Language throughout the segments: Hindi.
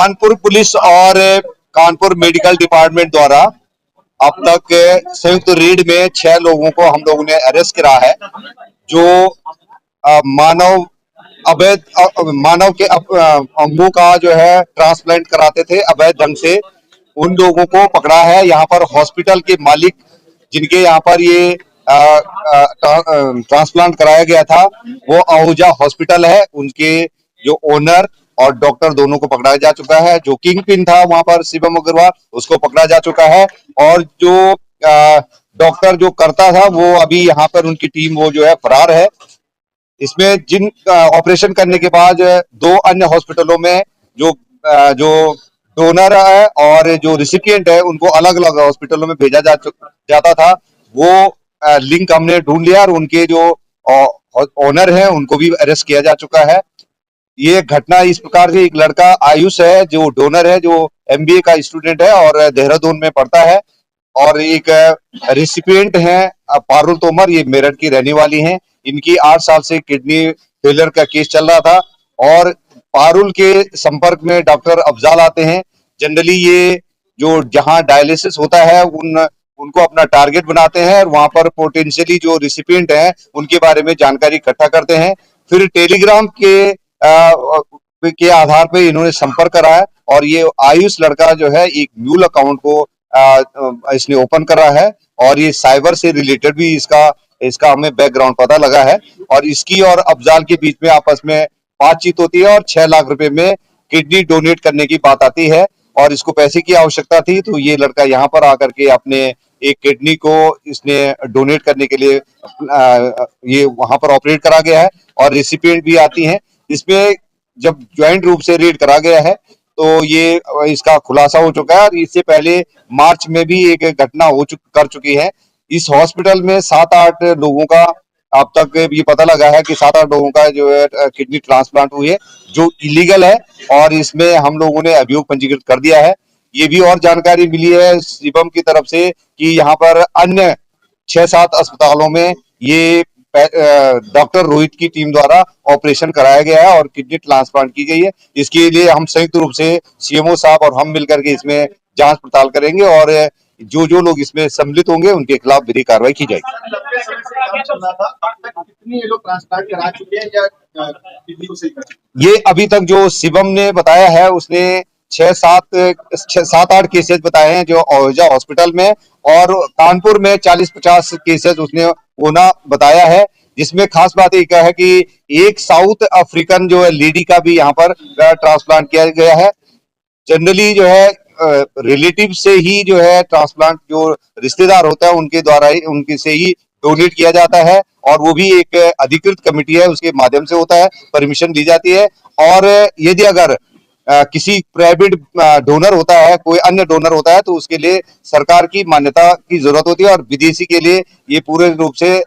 कानपुर पुलिस और कानपुर मेडिकल डिपार्टमेंट द्वारा अब तक संयुक्त रेड में 6 लोगों को हम लोगों ने अरेस्ट करा है, जो मानव अवैध मानव के अंगों का जो है ट्रांसप्लांट कराते थे अवैध ढंग से। उन लोगों को पकड़ा है। यहाँ पर हॉस्पिटल के मालिक जिनके यहाँ पर ये ट्रांसप्लांट कराया गया था वो आहूजा हॉस्पिटल है, उनके जो ओनर और डॉक्टर दोनों को पकड़ा जा चुका है। जो किंग पिन था वहां पर शिवम अग्रवाल, उसको पकड़ा जा चुका है। और जो डॉक्टर जो करता था वो अभी यहाँ पर उनकी टीम वो जो है फरार है। इसमें जिन ऑपरेशन करने के बाद 2 अन्य हॉस्पिटलों में जो डोनर है और जो रिसिपिएंट है उनको अलग अलग हॉस्पिटलों में भेजा जाता था, वो लिंक हमने ढूंढ लिया और उनके जो ओनर है उनको भी अरेस्ट किया जा चुका है। ये घटना इस प्रकार से, एक लड़का आयुष है जो डोनर है, जो एमबीए का स्टूडेंट है और देहरादून में पढ़ता है, और एक रेसिपिएंट है पारुल तोमर, ये मेरठ की रहने वाली हैं। इनकी 8 साल से किडनी फेलियर का केस चल रहा था और पारुल के संपर्क में डॉक्टर अफजाल आते हैं। जनरली ये जो जहां डायलिसिस होता है उनको अपना टारगेट बनाते हैं और वहां पर पोटेंशियली जो रिसिपिएंट हैं उनके बारे में जानकारी इकट्ठा करते हैं। फिर टेलीग्राम के आधार पे इन्होंने संपर्क करा है और ये आयुष लड़का जो है एक म्यूल अकाउंट को इसने ओपन करा है और ये साइबर से रिलेटेड भी इसका हमें बैकग्राउंड पता लगा है। और इसकी और अफजाल के बीच में आपस में बातचीत होती है और 6 लाख रुपए में किडनी डोनेट करने की बात आती है और इसको पैसे की आवश्यकता थी, तो ये लड़का यहाँ पर आकर के अपने एक किडनी को इसने डोनेट करने के लिए ये वहां पर ऑपरेट करा गया है और रेसिपिएंट भी आती हैं। इसमें जब ज्वाइंट रूप से रेड करा गया है तो ये इसका खुलासा हो चुका है। और इससे पहले मार्च में भी एक घटना कर चुकी है। इस हॉस्पिटल में 7-8 लोगों का अब तक ये पता लगा है कि 7-8 लोगों का जो है किडनी ट्रांसप्लांट हुई है, जो इलीगल है, और इसमें हम लोगों ने अभियोग पंजीकृत कर दिया है। ये भी और जानकारी मिली है शिवम की तरफ से कि यहाँ पर अन्य 6-7 अस्पतालों में ये डॉक्टर रोहित की टीम द्वारा ऑपरेशन कराया गया है और किडनी ट्रांसप्लांट की गई है। इसके लिए हम संयुक्त रूप से सीएमओ साहब और हम मिलकर के इसमें जांच पड़ताल करेंगे और जो लोग इसमें सम्मिलित होंगे उनके खिलाफ विधिक कार्रवाई की जाएगी। ये अभी तक जो शिवम ने बताया है उसने 7-8 केसेस बताए हैं जो आहूजा हॉस्पिटल में, और कानपुर में 40-50 केसेस उसने होना बताया है। जिसमें खास बात एक है कि एक साउथ अफ्रीकन जो है लेडी का भी यहाँ पर ट्रांसप्लांट किया गया है। जनरली जो है रिलेटिव से ही जो है ट्रांसप्लांट जो रिश्तेदार होता है उनके द्वारा ही उनके से ही डोनेट किया जाता है और वो भी एक अधिकृत कमेटी है उसके माध्यम से होता है, परमिशन दी जाती है। और यदि अगर किसी प्राइवेट डोनर होता है, कोई अन्य डोनर होता है, तो उसके लिए सरकार की मान्यता की जरूरत होती है और विदेशी के लिए ये पूरे रूप से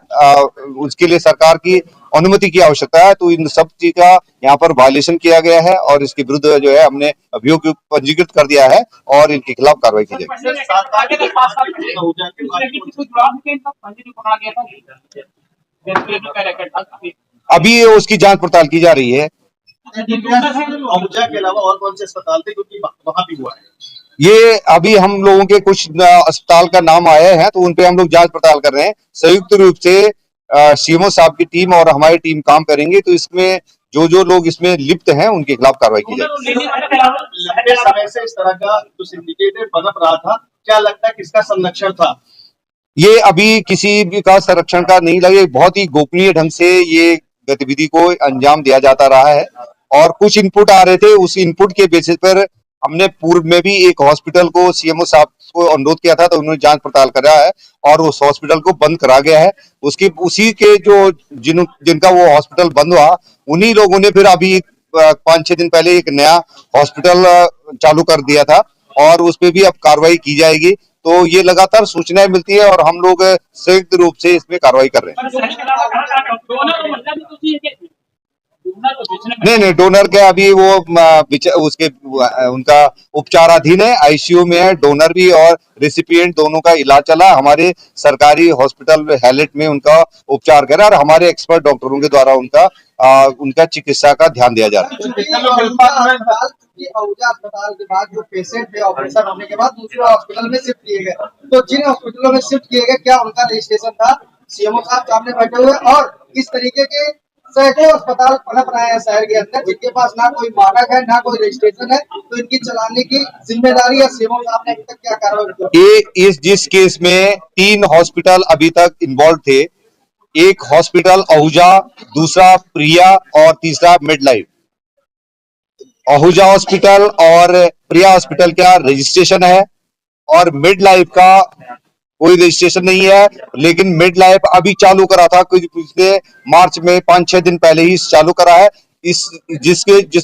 उसके लिए सरकार की अनुमति की आवश्यकता है। तो इन सब चीज का यहाँ पर वायलेशन किया गया है और इसके विरुद्ध जो है हमने अभियोग पंजीकृत कर दिया है और इनके खिलाफ कार्रवाई की जाएगी। अभी उसकी जांच पड़ताल की जा रही है। आहूजा के अलावा और कौन से अस्पताल थे क्योंकि वहां भी हुआ है? ये अभी हम लोगों के कुछ अस्पताल का नाम आए हैं तो उन पे हम लोग जांच पड़ताल कर रहे हैं। संयुक्त रूप से सीएमओ साहब की टीम और हमारी टीम काम करेंगे, तो इसमें जो लोग इसमें लिप्त हैं उनके खिलाफ कार्रवाई की जाएगी। लंबे समय से इस तरह का जो सिंडिकेट पनप रहा था, क्या लगता है किसका संरक्षण था? ये अभी किसी भी का संरक्षण का नहीं लगे, बहुत ही गोपनीय ढंग से ये गतिविधि को अंजाम दिया जाता रहा है और कुछ इनपुट आ रहे थे, उस इनपुट के बेसिस पर हमने पूर्व में भी एक हॉस्पिटल को सीएमओ साहब को अनुरोध किया था, तो उन्होंने जांच पड़ताल करा है और उस हॉस्पिटल को बंद करा गया है। उसी के जो जिनका वो हॉस्पिटल बंद हुआ, उन्हीं लोगों ने फिर अभी 5-6 दिन पहले एक नया हॉस्पिटल चालू कर दिया था और उस पर भी अब कार्रवाई की जाएगी। तो ये लगातार सूचनाएं मिलती है और हम लोग संयुक्त रूप से इसमें कार्रवाई कर रहे हैं। नहीं, डोनर के अभी वो उसके उनका उपचाराधीन है, आईसीयू में है। डोनर भी और रेसिपिएंट दोनों का इलाज चला, हमारे सरकारी हॉस्पिटल हैलेट में उनका उपचार करा और हमारे एक्सपर्ट डॉक्टरों के द्वारा उनका उनका चिकित्सा का ध्यान दिया जा रहा है। तो जितने लोग आहूजा अस्पताल के बाद जो पेशेंट थे ऑपरेशन होने के बाद दूसरे हॉस्पिटल में शिफ्ट किए गए, तो जिन हॉस्पिटलों में शिफ्ट किए गए क्या उनका रजिस्ट्रेशन था? सीएमओ साहब सामने बैठे हुए, और किस तरीके के सैकड़ों अस्पताल पनप रहे हैं शहर के अंदर जिनके पास ना कोई मानक है ना कोई रजिस्ट्रेशन है, तो इनकी चलाने की जिम्मेदारी या सीएमओ साहब ने अभी तक क्या कार्रवाई की? ये इस जिस केस में 3 हॉस्पिटल अभी तक इन्वॉल्व थे, एक हॉस्पिटल आहूजा, दूसरा प्रिया और तीसरा मिडलाइफ। आहूजा हॉस्पिटल और प्रिया हॉस्पिटल का रजिस्ट्रेशन है और मिड लाइफ का कोई रजिस्ट्रेशन नहीं है, लेकिन मिड लाइफ अभी चालू करा था, कुछ पिछले मार्च में 5-6 दिन पहले ही चालू करा है। इस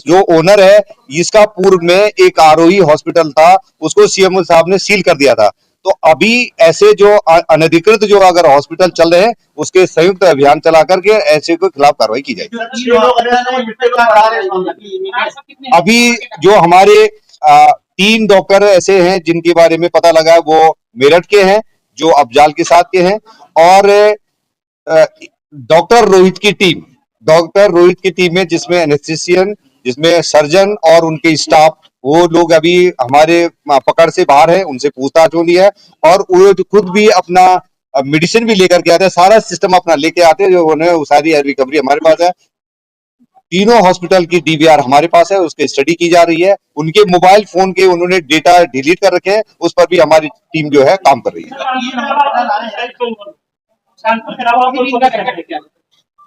जो ओनर है, इसका पूर्व में एक आरोही हॉस्पिटल था, उसको सीएमओ साहब ने सील कर दिया था। तो अभी ऐसे जो अनधिकृत जो अगर हॉस्पिटल चल रहे हैं, उसके संयुक्त अभियान चला करके ऐसे के खिलाफ कार्रवाई की जाएगी। अभी जो हमारे 3 डॉक्टर ऐसे हैं जिनके बारे में पता लगा है, वो मेरठ के हैं, जो अफजाल के साथ के हैं, और डॉक्टर रोहित की टीम में जिसमें एनेस्थीसियन, जिसमें सर्जन और उनके स्टाफ, वो लोग अभी हमारे पकड़ से बाहर है, उनसे पूछताछ हो रही है, और वो खुद भी अपना मेडिसिन भी लेकर के आते हैं, सारा सिस्टम अपना लेके आते हैं, जो उन्हें सारी रिकवरी हमारे पास है। तीनों हॉस्पिटल की डीवीआर हमारे पास है, उसकी स्टडी की जा रही है। उनके मोबाइल फोन के उन्होंने डेटा डिलीट कर रखे हैं, उस पर भी हमारी टीम जो है काम कर रही है।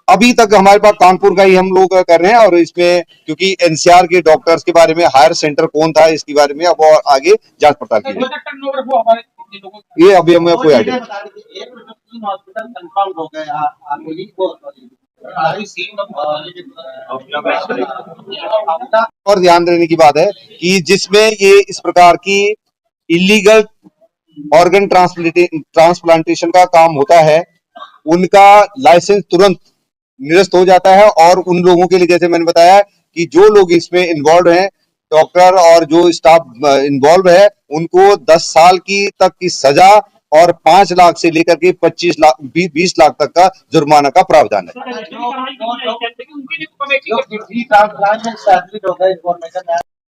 अभी तक हमारे पास कानपुर का ही हम लोग कर रहे हैं, और इसमें क्योंकि एनसीआर के डॉक्टर्स के बारे में हायर सेंटर कौन था इसके बारे में अब और आगे जांच पड़ताल की जाएगी। ये अभी हमें कोई आइडिया और ध्यान देने की बात है कि जिसमें ये इस प्रकार की इलीगल ऑर्गन ट्रांसप्लांटेशन का काम होता है, उनका लाइसेंस तुरंत निरस्त हो जाता है। और उन लोगों के लिए, जैसे मैंने बताया, कि जो लोग इसमें इन्वॉल्व हैं, डॉक्टर और जो स्टाफ इन्वॉल्व है, उनको 10 साल की तक की सजा और 5 लाख से लेकर के 20 लाख तक का जुर्माना का प्रावधान है।